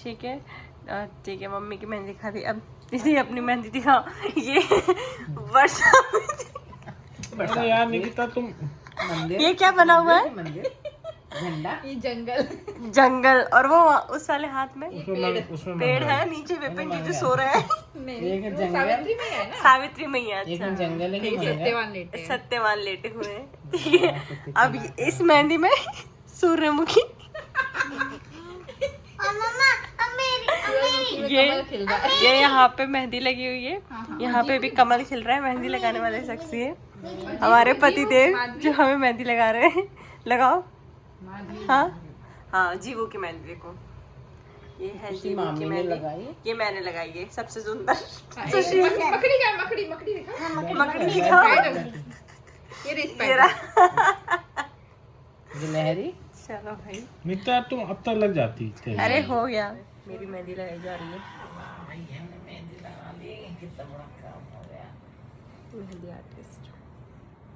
ठीक है ठीक है, मम्मी की मेहंदी दिखा दी। अब दीदी अपनी मेहंदी दिखाओ। ये वर्षा अरे यार निकिता तुम ये क्या बना हुआ है? झंडा, ये जंगल जंगल, और वो उस वाले हाथ में उसमें पेड़ है, नीचे विपिन जी जो सो रहे हैं। एक जंगल, सावित्री में है ना, सावित्री मैया। एक अच्छा, जंगल है कि सत्यवान लेटे हैं। सत्यवान लेटे हुए हैं। ठीक है, अब इस मेहंदी में सूर्यमुखी ये यहाँ पे मेहंदी लगी हुई है। यहाँ पे भी कमल खिल रहा है। मेहंदी लगाने वाले शख्स ये हमारे पति देव जो हमें मेहंदी लगा रहे हैं। लगाओ। हाँ हाँ, जीवो की मेहंदी देखो, ये है जीवो की मेहंदी। ये मैंने लगाई है, सबसे सुंदर। मकड़ी का मकड़ी दिखा, मकड़ी दिखाओ। ये गिलहरी। चलो भाई, निकिता तुम अब तक लग जाती थी। अरे हो गया, मेरी मेहंदी लगाई जा रही है। मेहंदी लगा ली, कितना बड़ा काम हो गया। मेहंदी आर्टिस्ट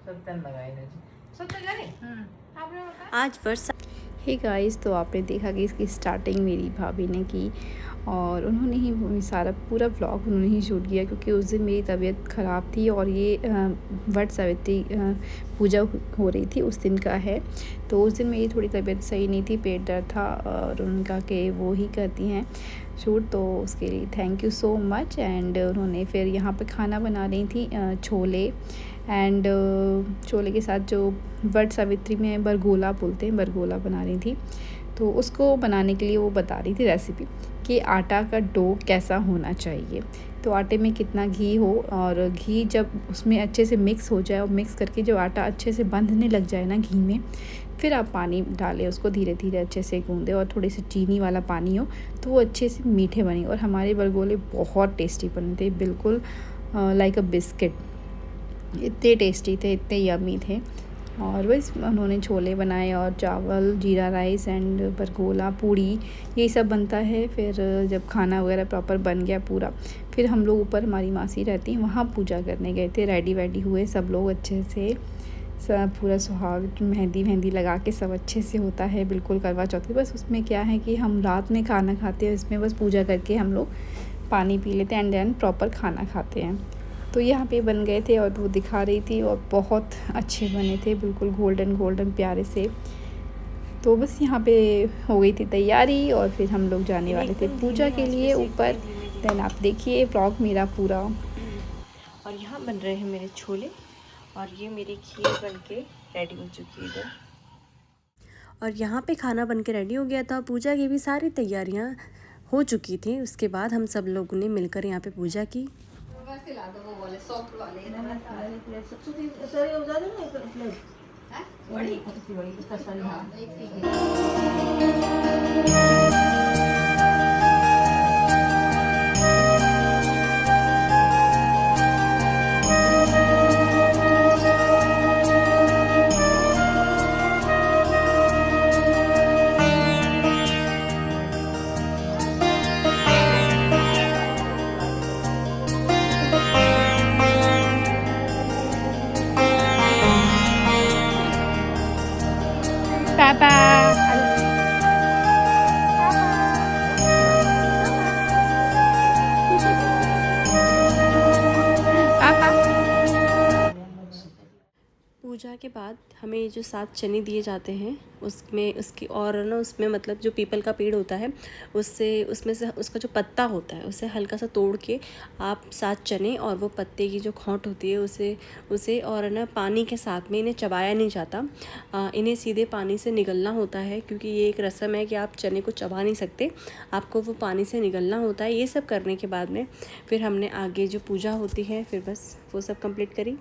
सत्तन लगाई ना जी, सत्तन लगे। आपने बताया आज वर्षा। हे गाइस, तो आपने देखा कि इसकी स्टार्टिंग मेरी भाभी ने की और उन्होंने ही सारा पूरा व्लॉग उन्होंने ही शूट किया, क्योंकि उस दिन मेरी तबीयत ख़राब थी और ये वट सावित्री पूजा हो रही थी उस दिन का है। तो उस दिन मेरी थोड़ी तबीयत सही नहीं थी, पेट दर्द था और उनका कि वो ही करती हैं शूट, तो उसके लिए thank you so much. And उन्होंने फिर यहाँ पे खाना बना रही थी, छोले एंड छोले के साथ जो वट सावित्री में बरगोला बोलते हैं, बरगोला बना रही थी। तो उसको बनाने के लिए वो बता रही थी रेसिपी कि आटा का डो कैसा होना चाहिए। तो आटे में कितना घी हो और घी जब उसमें अच्छे से मिक्स हो जाए और मिक्स करके जब आटा अच्छे से बंधने लग जाए ना घी में, फिर आप पानी डालें, उसको धीरे धीरे अच्छे से गूंदे और थोड़ी सी चीनी वाला पानी हो तो वो अच्छे से मीठे बने। और हमारे बरगोले बहुत टेस्टी बने थे, बिल्कुल लाइक अ बिस्किट, इतने टेस्टी थे, इतने यमी थे। और बस उन्होंने छोले बनाए और चावल, जीरा राइस एंड बरगोला, पूड़ी, यही सब बनता है। फिर जब खाना वगैरह प्रॉपर बन गया पूरा, फिर हम लोग ऊपर, हमारी मासी रहती हैं वहाँ, पूजा करने गए थे। रेडी वेडी हुए सब लोग अच्छे से, सब पूरा सुहाग मेहंदी लगा के सब अच्छे से होता है, बिल्कुल करवा चौथ। बस उसमें क्या है कि हम रात में खाना खाते हैं, इसमें बस पूजा करके हम लोग पानी पी लेते हैं एंड देन प्रॉपर खाना खाते हैं। तो यहाँ पे बन गए थे और वो दिखा रही थी और बहुत अच्छे बने थे, बिल्कुल गोल्डन प्यारे से। तो बस यहाँ पे हो गई थी तैयारी और फिर हम लोग जाने वाले थे पूजा के लिए ऊपर। देन आप देखिए व्लॉग मेरा पूरा। और यहाँ बन रहे हैं मेरे छोले और ये मेरी खीर बन के रेडी हो चुकी है। और यहाँ पे खाना बन के रेडी हो गया था। पूजा की भी सारी तैयारियाँ हो चुकी थी। उसके बाद हम सब लोगों ने मिलकर यहाँ पे पूजा की। पूजा के बाद हमें ये जो 7 चने दिए जाते हैं उसमें उसकी और ना उसमें मतलब जो पीपल का पेड़ होता है उसमें से उसका जो पत्ता होता है उसे हल्का सा तोड़ के आप 7 चने और वो पत्ते की जो खोंट होती है उसे और ना पानी के साथ में, इन्हें चबाया नहीं जाता, इन्हें सीधे पानी से निगलना होता है, क्योंकि ये एक रस्म है कि आप चने को चबा नहीं सकते, आपको वो पानी से निगलना होता है। ये सब करने के बाद में फिर हमने आगे जो पूजा होती है फिर बस वो सब कंप्लीट करी।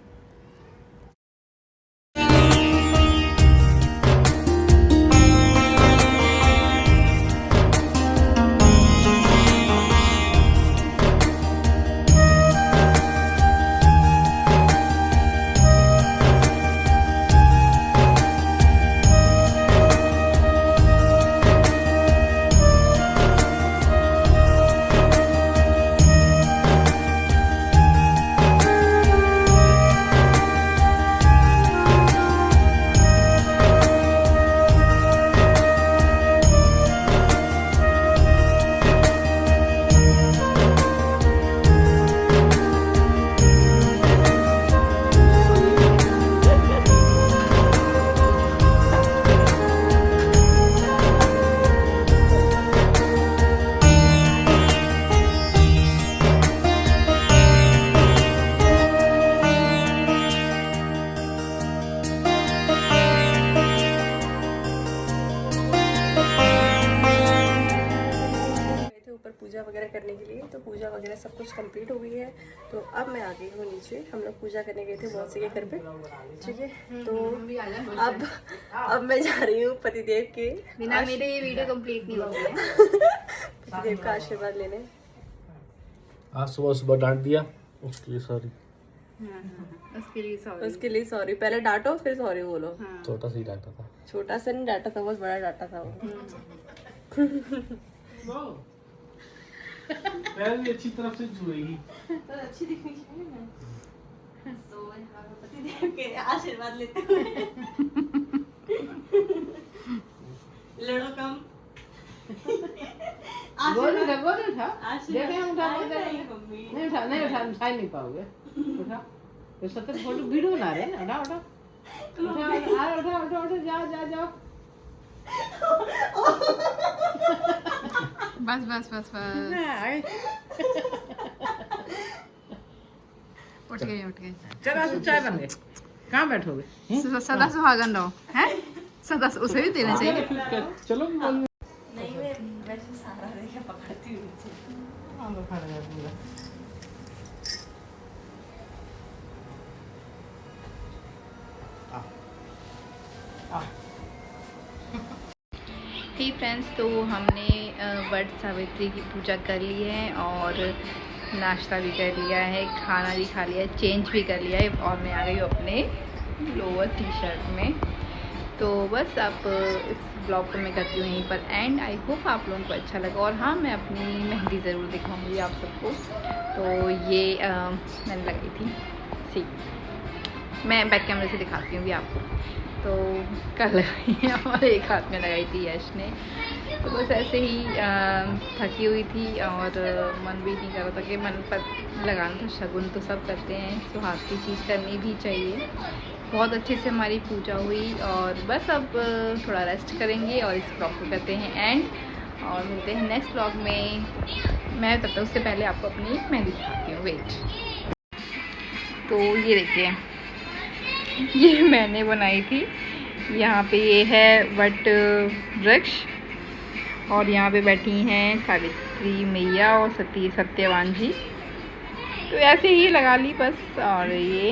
ऊपर पूजा वगैरह करने के लिए, तो पूजा वगैरह सब कुछ कंप्लीट हो गई है। तो अब मैं आ गई हूँ नीचे। हम लोग पूजा करने गए थे मौसी के घर पे, ठीक है। तो अब मैं जा रही हूँ पतिदेव के, बिना मेरे ये वीडियो कंप्लीट नहीं होगी है। पतिदेव का आशीर्वाद लेने। आज सुबह सुबह डांट दिया, उसके लिए सॉरी। उसके लिए सॉरी। पहले डांटो फिर सॉरी बोलो। छोटा सा ही डांटा था। छोटा सा नहीं डांटा था, बहुत बड़ा डांटा था वो। पैर भी अच्छी तरफ से जुड़ेगी तो अच्छी दिखनी चाहिए ना। तो यहाँ पे पतिदेव के आशीर्वाद लेते हुए लड़ो कम। नहीं पाओगे। उठा तो सतत फोटो वीडियो बना रहे हैं ना। उठा उठा उठा उठा उठा जाओ जाओ जाओ। बस बस बस बस उठ गए उठ गए। चलो चाय बन गए। कहाँ बैठोगे? सदा सुहागन रहो हैं, सदा उसे भी देना चाहिए। चलो नहीं मैं वैसे सारा देखा पकड़ती हूँ नीचे। ही फ्रेंड्स, तो हमने वट सावित्री की पूजा कर ली है और नाश्ता भी कर लिया है, खाना भी खा लिया है, चेंज भी कर लिया है और मैं आ गई हूँ अपने लोअर टी शर्ट में। तो बस अब इस ब्लॉग को मैं करती हूँ यहीं पर एंड। आई होप आप लोगों को अच्छा लगा। और हाँ, मैं अपनी मेहंदी ज़रूर दिखाऊंगी आप सबको। तो ये मैंने लगाई थी, सी मैं बैक कैमरे से दिखाती हूँ भी आपको। तो कल लगाई है और एक हाथ में लगाई थी यश ने। तो बस ऐसे ही थकी हुई थी और मन भी नहीं कर रहा था कि मन पर लगाना था। शगुन तो सब करते हैं, सुहाग की चीज़ करनी भी चाहिए। बहुत अच्छे से हमारी पूजा हुई और बस अब थोड़ा रेस्ट करेंगे और इस ब्लॉग को करते हैं एंड और मिलते हैं नेक्स्ट ब्लॉग में। मैं तब तक उससे पहले आपको अपनी मेहंदी दिखाती हूँ, वेट। तो ये देखिए, ये मैंने बनाई थी। यहाँ पे ये है वट वृक्ष और यहाँ पे बैठी हैं सावित्री मैया और सत्यवान जी। तो ऐसे ही लगा ली बस। और ये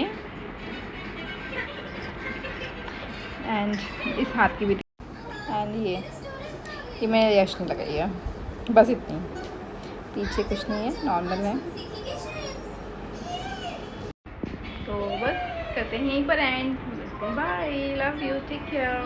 एंड इस हाथ की भी एंड ये मैंने यश नहीं लगाई है, बस इतनी। पीछे कुछ नहीं है, नॉर्मल है। तो बस करते हैं यहीं पर end. Bye, love you, take care.